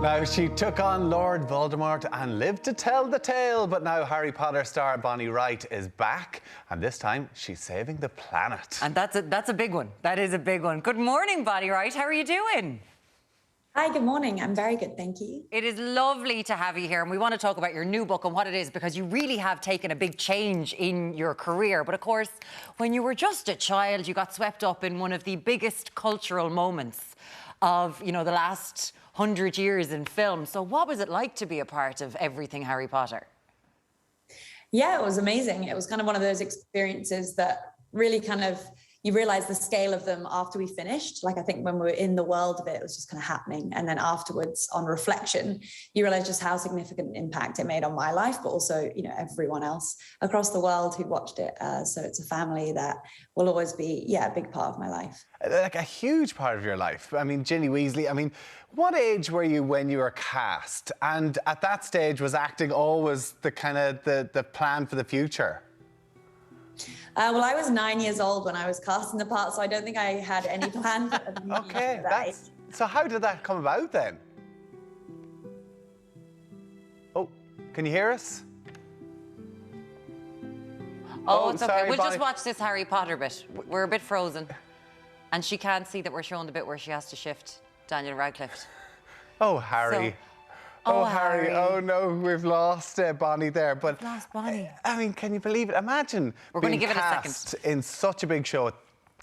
Now, she took on Lord Voldemort and lived to tell the tale, but now Harry Potter star Bonnie Wright is back, and this time she's saving the planet. And that's a big one. That is a big one. Good morning, Bonnie Wright. How are you doing? Hi, good morning. I'm very good, thank you. It is lovely to have you here, and we want to talk about your new book and what it is, because you really have taken a big change in your career. But of course, when you were just a child, you got swept up in one of the biggest cultural moments of, the last 100 years in film. So what was it like to be a part of everything Harry Potter? Yeah, it was amazing. It was kind of one of those experiences that really you realize the scale of them after we finished. Like, I think when we were in the world of it, it was just kind of happening. And then afterwards, on reflection, you realize just how significant an impact it made on my life, but also, everyone else across the world who watched it. So it's a family that will always be, a big part of my life. Like a huge part of your life. I mean, Ginny Weasley, what age were you when you were cast? And at that stage, was acting always the kind of the plan for the future? Well, I was 9 years old when I was cast in the part, so I don't think I had any plan for Okay, so how did that come about then? Oh, can you hear us? Oh, it's okay. Sorry, We'll Bonnie. just watch this Harry Potter bit. We're a bit frozen. And she can't see that we're showing the bit where she has to shift Daniel Radcliffe. Oh, Harry. Oh, Harry. Oh, no, we've lost Bonnie there. But we've lost Bonnie. Can you believe it? Imagine we're going to being give it a cast in such a big show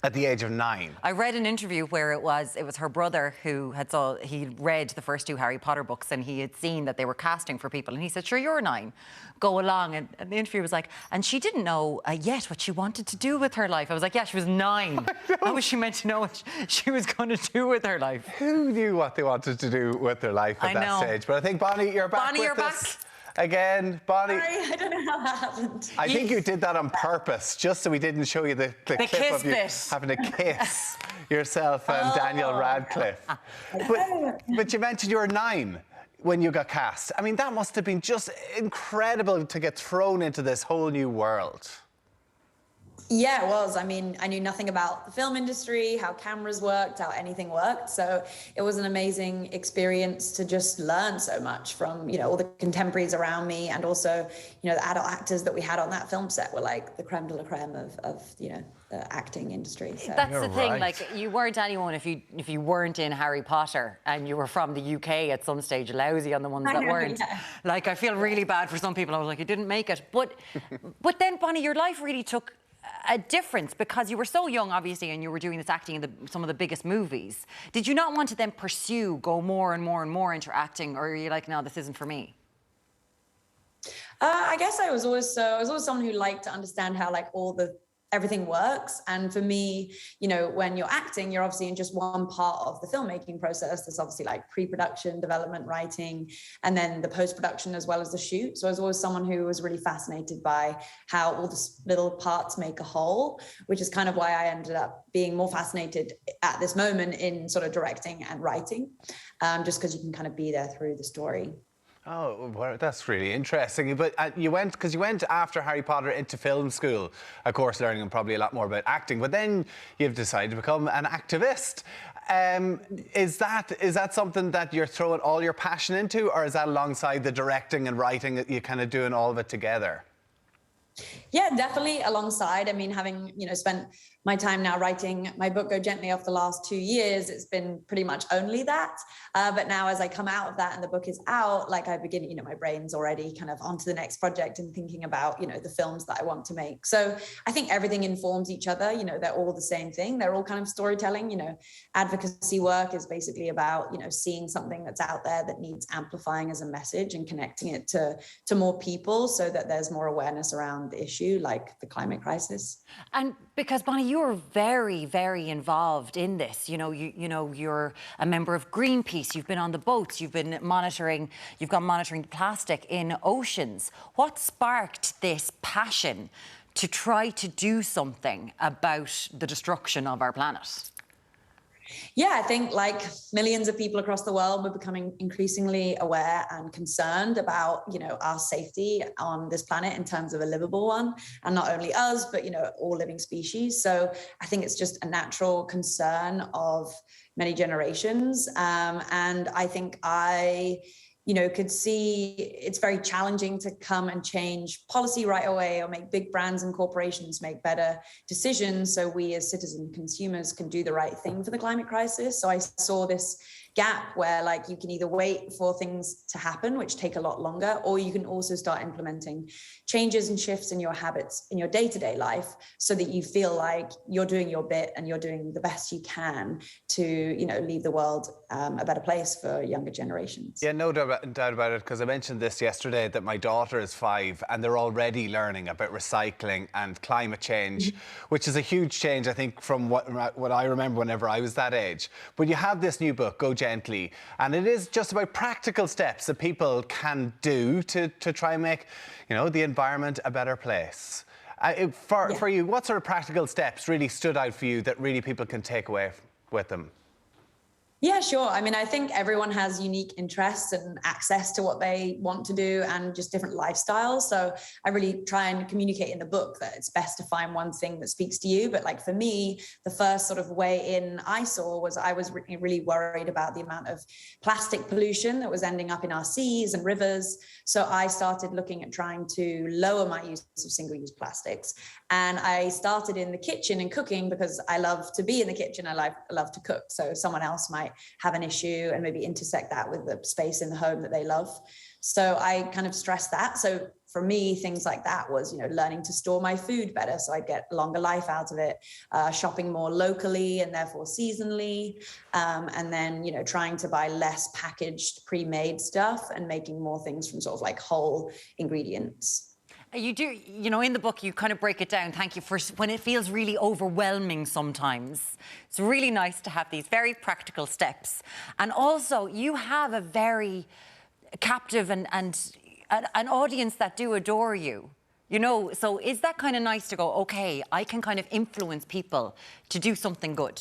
at the age of 9. I read an interview where it was her brother who he'd read the first 2 Harry Potter books, and he had seen that they were casting for people, and he said, "Sure, you're 9, go along." And the interview was like, and she didn't know yet what she wanted to do with her life. I was like, yeah, she was 9. How was she meant to know what she was going to do with her life? Who knew what they wanted to do with their life at that stage? But I think, Bonnie, you're back with us. Again, Bonnie. Sorry, I don't know how that happened. I think you did that on purpose, just so we didn't show you the clip of you having a kiss yourself and Daniel Radcliffe. But you mentioned you were 9 when you got cast. That must have been just incredible to get thrown into this whole new world. Yeah, it was. I knew nothing about the film industry, how cameras worked, how anything worked. So it was an amazing experience to just learn so much from, all the contemporaries around me. And also, the adult actors that we had on that film set were like the creme de la creme of the acting industry. So. That's the thing. Like, you weren't anyone if you weren't in Harry Potter and you were from the UK at some stage, lousy on the ones that weren't. Yeah. Like, I feel really bad for some people. I was like, you didn't make it. But then, Bonnie, your life really took a difference because you were so young, obviously, and you were doing this acting in some of the biggest movies. Did you not want to then go more and more and more into acting, or are you like, no, this isn't for me? I guess I was always someone who liked to understand how everything works. And for me, when you're acting, you're obviously in just one part of the filmmaking process. There's obviously pre-production, development, writing, and then the post-production as well as the shoot. So I was always someone who was really fascinated by how all the little parts make a whole, which is kind of why I ended up being more fascinated at this moment in sort of directing and writing, just because you can kind of be there through the story. Oh, well, that's really interesting. But you went after Harry Potter into film school, of course, learning probably a lot more about acting. But then you've decided to become an activist. Is that something that you're throwing all your passion into, or is that alongside the directing and writing that you're kind of doing all of it together? Yeah, definitely alongside. Having, spent my time now writing my book, Go Gently, off the last 2 years, it's been pretty much only that. But now as I come out of that and the book is out, I begin, my brain's already kind of onto the next project and thinking about, the films that I want to make. So I think everything informs each other. They're all the same thing. They're all kind of storytelling. Advocacy work is basically about, seeing something that's out there that needs amplifying as a message and connecting it to more people so that there's more awareness around the issue, like the climate crisis. And because, Bonnie, you're very, very involved in this. You're a member of Greenpeace. You've been on the boats. You've gone monitoring plastic in oceans. What sparked this passion to try to do something about the destruction of our planet? Yeah, I think like millions of people across the world, we're becoming increasingly aware and concerned about, our safety on this planet in terms of a livable one. And not only us, but, all living species. So I think it's just a natural concern of, many generations. And I think could see it's very challenging to come and change policy right away or make big brands and corporations make better decisions so we as citizen consumers can do the right thing for the climate crisis. So I saw this gap where like you can either wait for things to happen, which take a lot longer, or you can also start implementing changes and shifts in your habits in your day-to-day life so that you feel like you're doing your bit and you're doing the best you can to, leave the world a better place for younger generations. Yeah, no doubt about it, because I mentioned this yesterday that my daughter is 5 and they're already learning about recycling and climate change, which is a huge change, I think, from what I remember whenever I was that age. But you have this new book, Go Gently, and it is just about practical steps that people can do to try and make, the environment a better place. For you, what sort of practical steps really stood out for you that really people can take away with them? Yeah, sure. I mean, I think everyone has unique interests and access to what they want to do and just different lifestyles. So I really try and communicate in the book that it's best to find one thing that speaks to you. But like for me, the first sort of way in I saw was I was really worried about the amount of plastic pollution that was ending up in our seas and rivers. So I started looking at trying to lower my use of single-use plastics. And I started in the kitchen and cooking because I love to be in the kitchen. I love to cook. So someone else might have an issue and maybe intersect that with the space in the home that they love. So I kind of stressed that. So for me, things like that was, learning to store my food better so I'd get longer life out of it, shopping more locally and therefore seasonally, and then, trying to buy less packaged, pre-made stuff and making more things from sort of like whole ingredients. You do, in the book, you kind of break it down. Thank you for when it feels really overwhelming sometimes. It's really nice to have these very practical steps. And also, you have a very captive and an audience that do adore you. So is that kind of nice to go, okay, I can kind of influence people to do something good?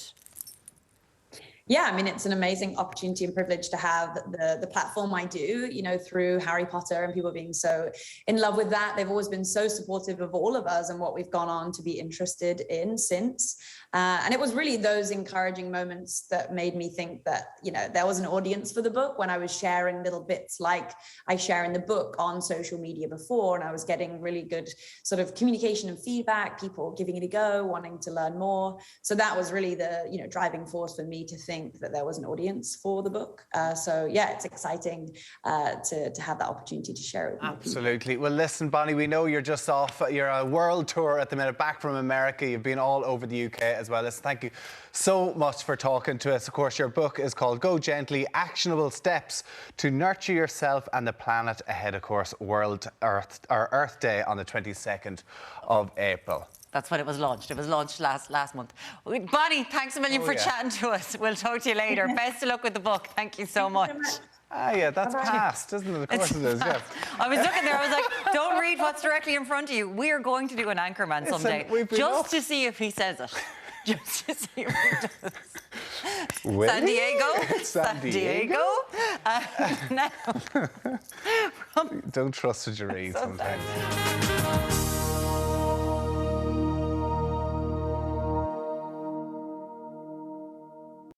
Yeah, I mean, it's an amazing opportunity and privilege to have the platform I do, through Harry Potter and people being so in love with that. They've always been so supportive of all of us and what we've gone on to be interested in since. And it was really those encouraging moments that made me think that, there was an audience for the book when I was sharing little bits like I share in the book on social media before, and I was getting really good sort of communication and feedback, people giving it a go, wanting to learn more. So that was really the, driving force for me to think that there was an audience for the book. So yeah, it's exciting to have that opportunity to share it with Absolutely. Well, listen, Bonnie, we know you're just off. You're a world tour at the minute, back from America. You've been all over the UK as well. Listen, thank you so much for talking to us. Of course, your book is called Go Gently, Actionable Steps to Nurture Yourself and the Planet ahead, of course, Earth Day on the 22nd of April. That's when it was launched. It was launched last month. Bonnie, thanks a million for chatting to us. We'll talk to you later. Best of luck with the book. Thank you so much. Yeah, that's past, isn't it? Of course it is, yes. I was looking there, I was like, don't read what's directly in front of you. We are going to do an Anchorman someday, just to see if he says it. Just to see if he does. Will San Diego. San Diego. Now. Don't trust what you read sometimes.